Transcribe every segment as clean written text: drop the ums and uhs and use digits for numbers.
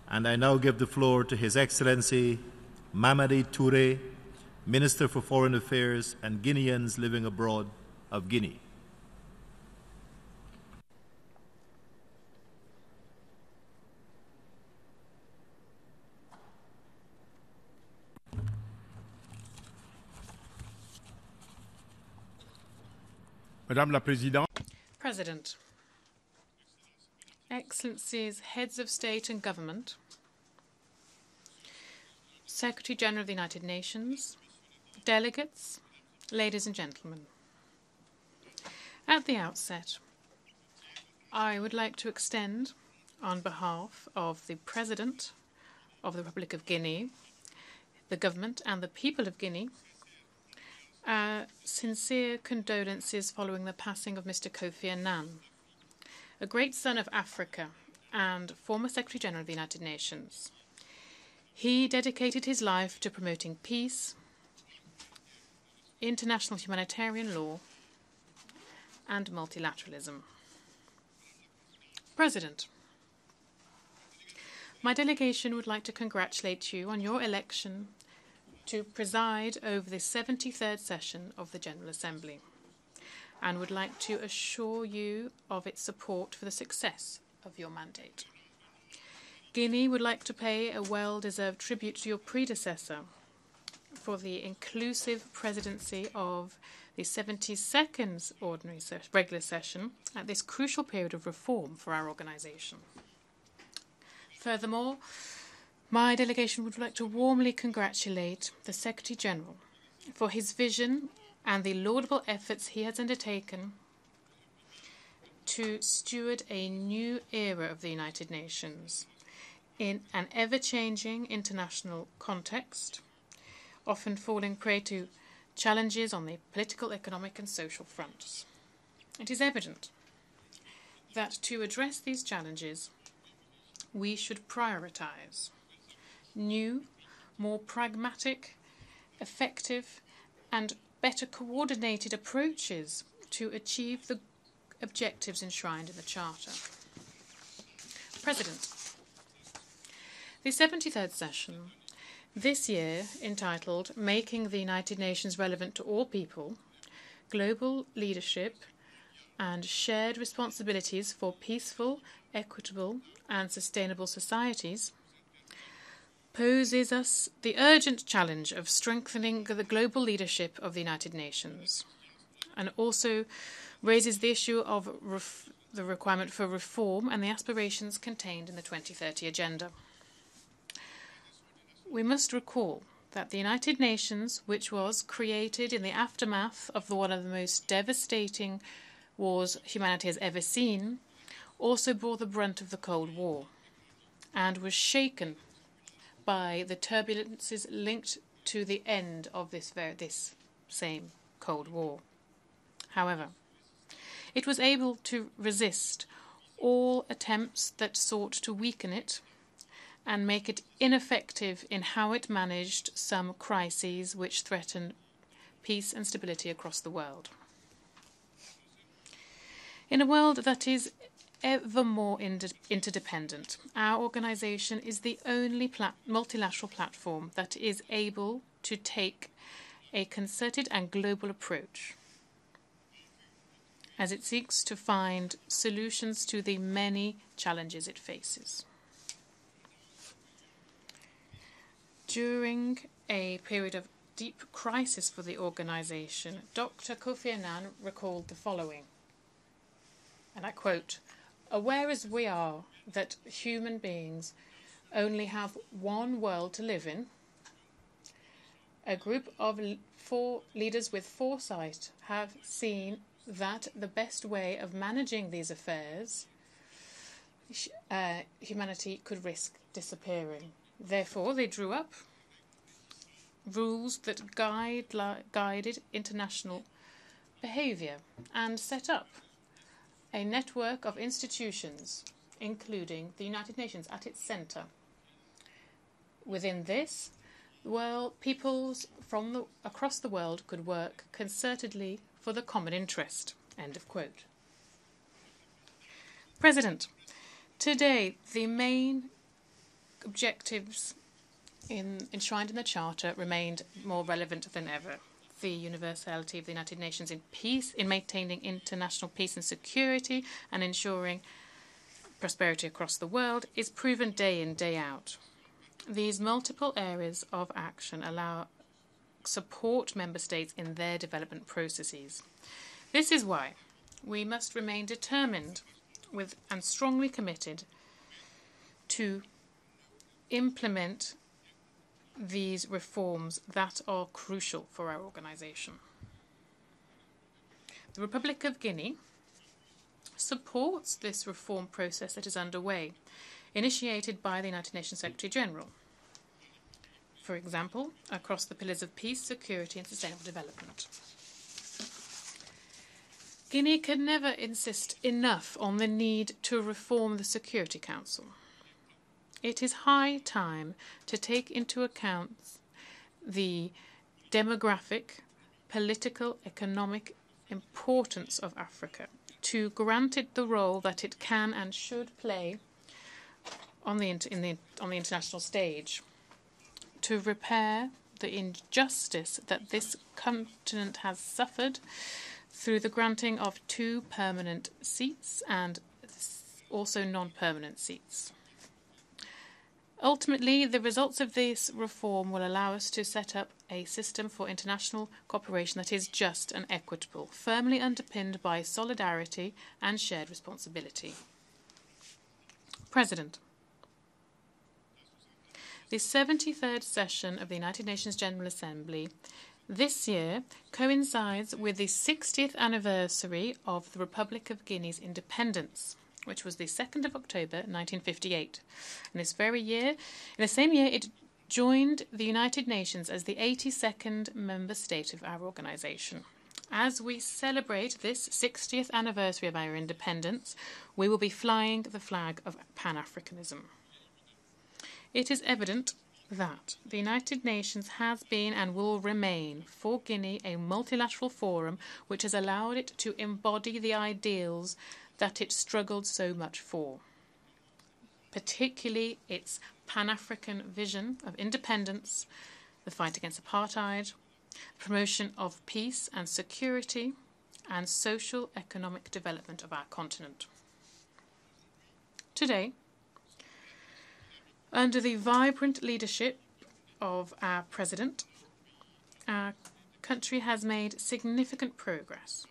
And I now give the floor to His Excellency Mamadi Touré, Minister for Foreign Affairs and Guineans living abroad of Guinea. Madame la Présidente, President, Excellencies, Heads of State and Government, Secretary General of the United Nations, delegates, ladies and gentlemen. At the outset, I would like to extend, on behalf of the President of the Republic of Guinea, the government and the people of Guinea, sincere condolences following the passing of Mr. Kofi Annan, a great son of Africa and former Secretary General of the United Nations. He dedicated his life to promoting peace, international humanitarian law, and multilateralism. President, my delegation would like to congratulate you on your election to preside over the 73rd session of the General Assembly, and would like to assure you of its support for the success of your mandate. Guinea would like to pay a well-deserved tribute to your predecessor for the inclusive presidency of the 72nd regular session at this crucial period of reform for our organization. Furthermore, my delegation would like to warmly congratulate the Secretary General for his vision and the laudable efforts he has undertaken to steward a new era of the United Nations in an ever-changing international context, often falling prey to challenges on the political, economic and social fronts. It is evident that to address these challenges, we should prioritize new, more pragmatic, effective and better coordinated approaches to achieve the objectives enshrined in the Charter. President, the 73rd session, this year entitled Making the United Nations Relevant to All People, Global Leadership and Shared Responsibilities for Peaceful, Equitable and Sustainable Societies, poses us the urgent challenge of strengthening the global leadership of the United Nations, and also raises the issue of the requirement for reform and the aspirations contained in the 2030 Agenda. We must recall that the United Nations, which was created in the aftermath of one of the most devastating wars humanity has ever seen, also bore the brunt of the Cold War and was shaken by the turbulences linked to the end of this same Cold War. However, it was able to resist all attempts that sought to weaken it and make it ineffective in how it managed some crises which threaten peace and stability across the world. In a world that is ever more interdependent, our organization is the only multilateral platform that is able to take a concerted and global approach as it seeks to find solutions to the many challenges it faces. During a period of deep crisis for the organization, Dr. Kofi Annan recalled the following, and I quote, "Aware as we are that human beings only have one world to live in, a group of leaders with foresight have seen that the best way of managing these affairs, humanity could risk disappearing. Therefore, they drew up rules that guided international behavior and set up a network of institutions, including the United Nations at its center. Within this, peoples from across the world could work concertedly for the common interest." End of quote. President, today the main objectives enshrined in the Charter remained more relevant than ever. The universality of the United Nations in peace, in maintaining international peace and security and ensuring prosperity across the world, is proven day in, day out. These multiple areas of action support member states in their development processes. This is why we must remain determined and strongly committed to implement these reforms that are crucial for our organization. The Republic of Guinea supports this reform process that is underway, initiated by the United Nations Secretary General, for example, across the pillars of peace, security, and sustainable development. Guinea can never insist enough on the need to reform the Security Council. It is high time to take into account the demographic, political, economic importance of Africa, to grant it the role that it can and should play on the international stage, to repair the injustice that this continent has suffered through the granting of 2 permanent seats and also non-permanent seats. Ultimately, the results of this reform will allow us to set up a system for international cooperation that is just and equitable, firmly underpinned by solidarity and shared responsibility. President, the 73rd session of the United Nations General Assembly this year coincides with the 60th anniversary of the Republic of Guinea's independence, which was the 2nd of October 1958. In this very year, in the same year, it joined the United Nations as the 82nd member state of our organization. As we celebrate this 60th anniversary of our independence, we will be flying the flag of Pan-Africanism. It is evident that the United Nations has been and will remain for Guinea a multilateral forum which has allowed it to embody the ideals that it struggled so much for, particularly its Pan-African vision of independence, the fight against apartheid, promotion of peace and security, and social economic development of our continent. Today, under the vibrant leadership of our President, our country has made significant progress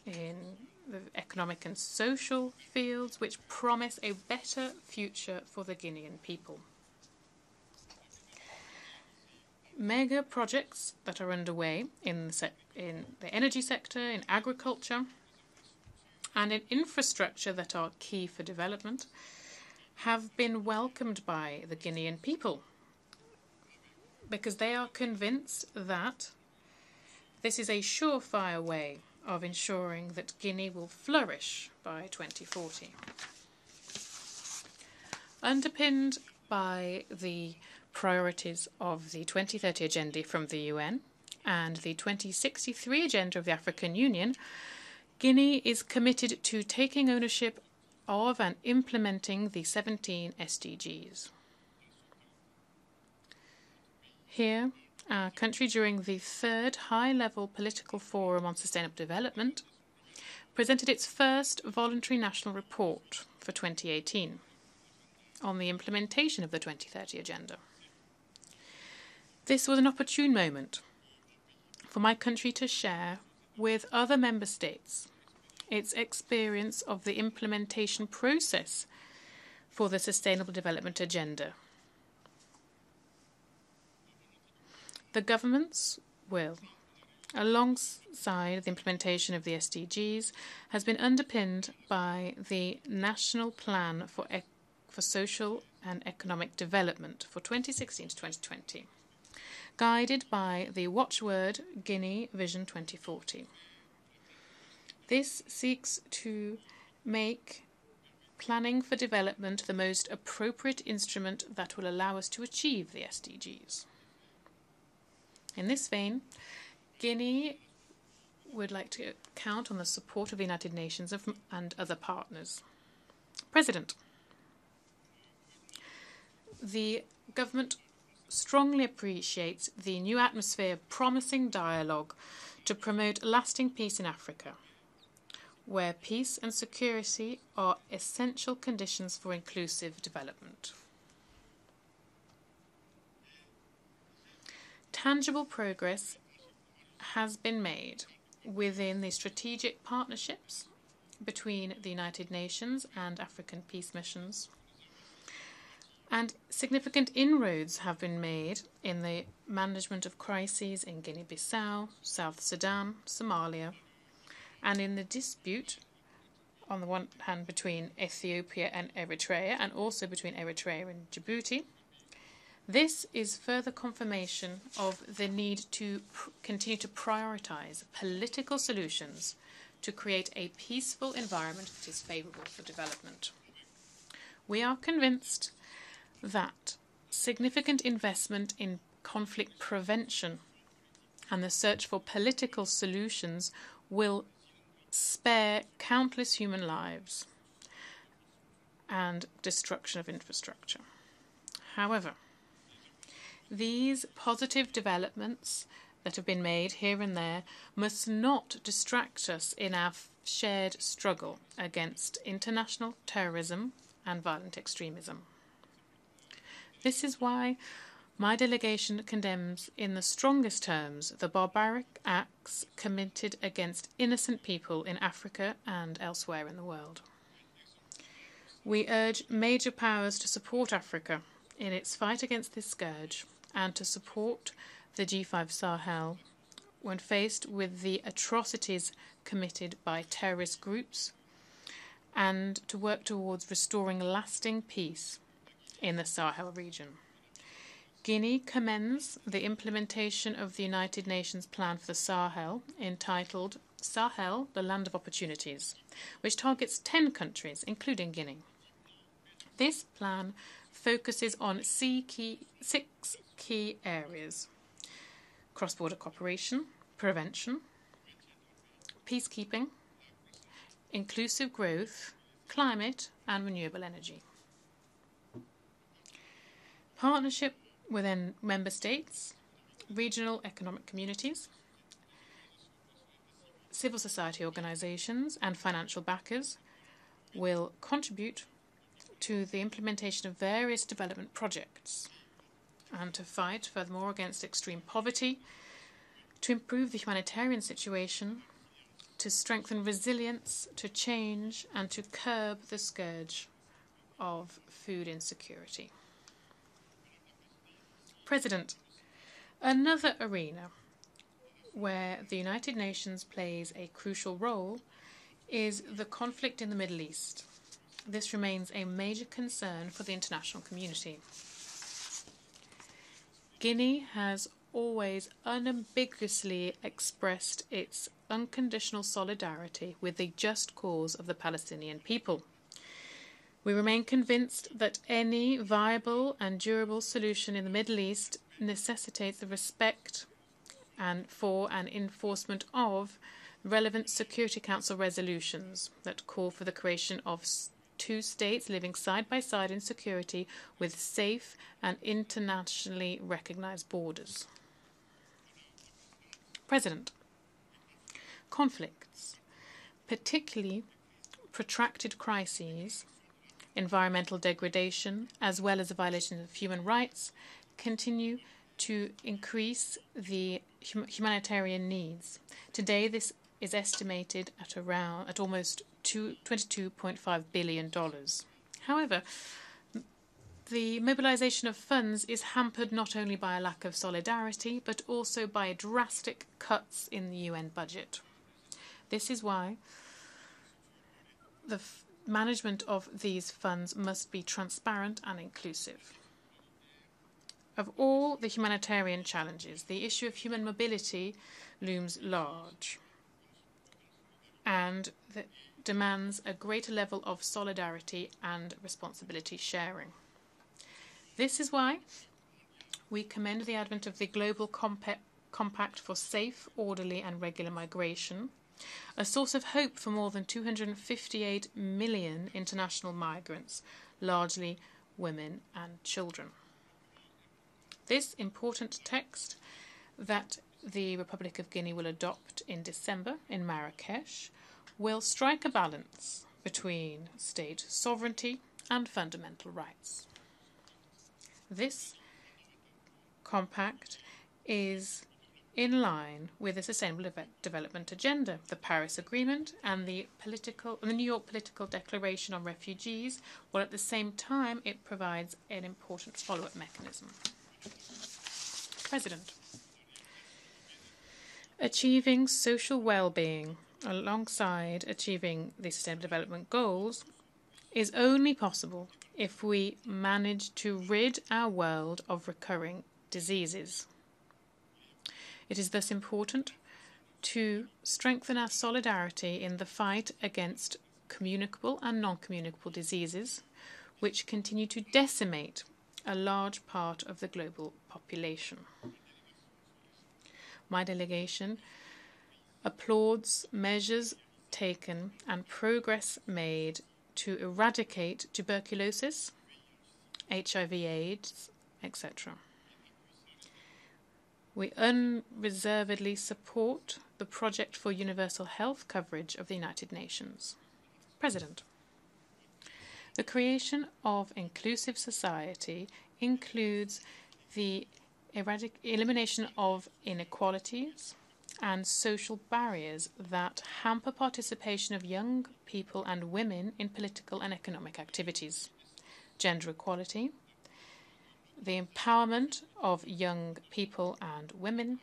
in the economic and social fields which promise a better future for the Guinean people. Mega projects that are underway in the energy sector, in agriculture, and in infrastructure that are key for development have been welcomed by the Guinean people because they are convinced that this is a surefire way of ensuring that Guinea will flourish by 2040. Underpinned by the priorities of the 2030 Agenda from the UN and the 2063 Agenda of the African Union, Guinea is committed to taking ownership of and implementing the 17 SDGs. Here, our country, during the 3rd High-Level Political Forum on Sustainable Development, presented its first voluntary national report for 2018 on the implementation of the 2030 Agenda. This was an opportune moment for my country to share with other member states its experience of the implementation process for the Sustainable Development Agenda. The governments will, alongside the implementation of the SDGs, has been underpinned by the National Plan for Social and Economic Development for 2016 to 2020, guided by the watchword Guinea Vision 2040. This seeks to make planning for development the most appropriate instrument that will allow us to achieve the SDGs. In this vein, Guinea would like to count on the support of the United Nations and other partners. President, the government strongly appreciates the new atmosphere of promising dialogue to promote lasting peace in Africa, where peace and security are essential conditions for inclusive development. Tangible progress has been made within the strategic partnerships between the United Nations and African peace missions, and significant inroads have been made in the management of crises in Guinea-Bissau, South Sudan, Somalia, and in the dispute, on the one hand, between Ethiopia and Eritrea, and also between Eritrea and Djibouti. This is further confirmation of the need to continue to prioritize political solutions to create a peaceful environment that is favorable for development. We are convinced that significant investment in conflict prevention and the search for political solutions will spare countless human lives and destruction of infrastructure. However, these positive developments that have been made here and there must not distract us in our shared struggle against international terrorism and violent extremism. This is why my delegation condemns in the strongest terms the barbaric acts committed against innocent people in Africa and elsewhere in the world. We urge major powers to support Africa in its fight against this scourge and to support the G5 Sahel when faced with the atrocities committed by terrorist groups, and to work towards restoring lasting peace in the Sahel region. Guinea commends the implementation of the United Nations Plan for the Sahel, entitled Sahel, the Land of Opportunities, which targets 10 countries, including Guinea. This plan focuses on 6 key areas: cross-border cooperation, prevention, peacekeeping, inclusive growth, climate, and renewable energy. Partnership within member states, regional economic communities, civil society organisations, and financial backers will contribute to the implementation of various development projects and to fight furthermore against extreme poverty, to improve the humanitarian situation, to strengthen resilience to change, and to curb the scourge of food insecurity. President, another arena where the United Nations plays a crucial role is the conflict in the Middle East. This remains a major concern for the international community. Guinea has always unambiguously expressed its unconditional solidarity with the just cause of the Palestinian people. We remain convinced that any viable and durable solution in the Middle East necessitates the respect and for an enforcement of relevant Security Council resolutions that call for the creation of 2 states living side by side in security with safe and internationally recognized borders. President, conflicts, particularly protracted crises, environmental degradation, as well as the violation of human rights, continue to increase the humanitarian needs. Today, this is estimated at almost $22.5 billion. However, the mobilization of funds is hampered not only by a lack of solidarity, but also by drastic cuts in the UN budget. This is why the management of these funds must be transparent and inclusive. Of all the humanitarian challenges, the issue of human mobility looms large and demands a greater level of solidarity and responsibility sharing. This is why we commend the advent of the Global Compact for Safe, Orderly and Regular Migration, a source of hope for more than 258 million international migrants, largely women and children. This important text that the Republic of Guinea will adopt in December in Marrakesh will strike a balance between state sovereignty and fundamental rights. This compact is in line with the Sustainable Development Agenda, the Paris Agreement, and the New York Political Declaration on Refugees, while at the same time it provides an important follow-up mechanism. President, achieving social well-being alongside achieving the Sustainable Development Goals is only possible if we manage to rid our world of recurring diseases. It is thus important to strengthen our solidarity in the fight against communicable and non-communicable diseases, which continue to decimate a large part of the global population. My delegation applauds measures taken and progress made to eradicate tuberculosis, HIV/AIDS, etc. We unreservedly support the project for universal health coverage of the United Nations. President, the creation of inclusive society includes the elimination of inequalities and social barriers that hamper participation of young people and women in political and economic activities. Gender equality, the empowerment of young people and women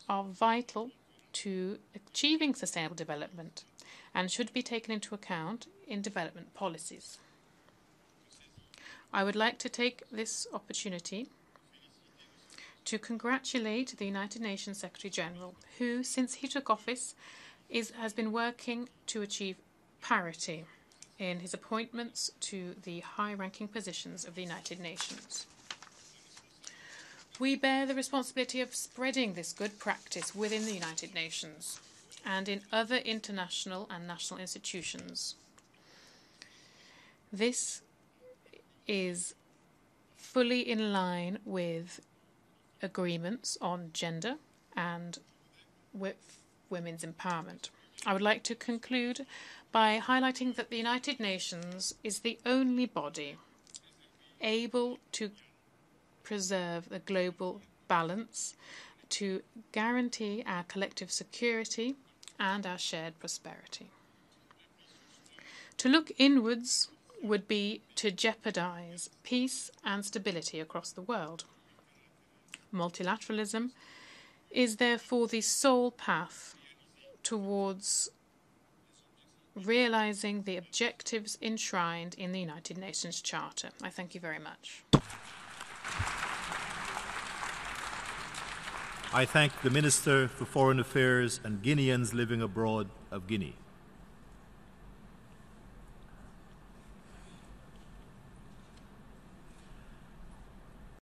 are vital to achieving sustainable development and should be taken into account in development policies. I would like to take this opportunity to congratulate the United Nations Secretary General, who, since he took office, has been working to achieve parity in his appointments to the high-ranking positions of the United Nations. We bear the responsibility of spreading this good practice within the United Nations and in other international and national institutions. This is fully in line with agreements on gender and with women's empowerment. I would like to conclude by highlighting that the United Nations is the only body able to preserve the global balance to guarantee our collective security and our shared prosperity. To look inwards would be to jeopardize peace and stability across the world. Multilateralism is therefore the sole path towards realizing the objectives enshrined in the United Nations Charter. I thank you very much. I thank the Minister for Foreign Affairs and Guineans living abroad of Guinea.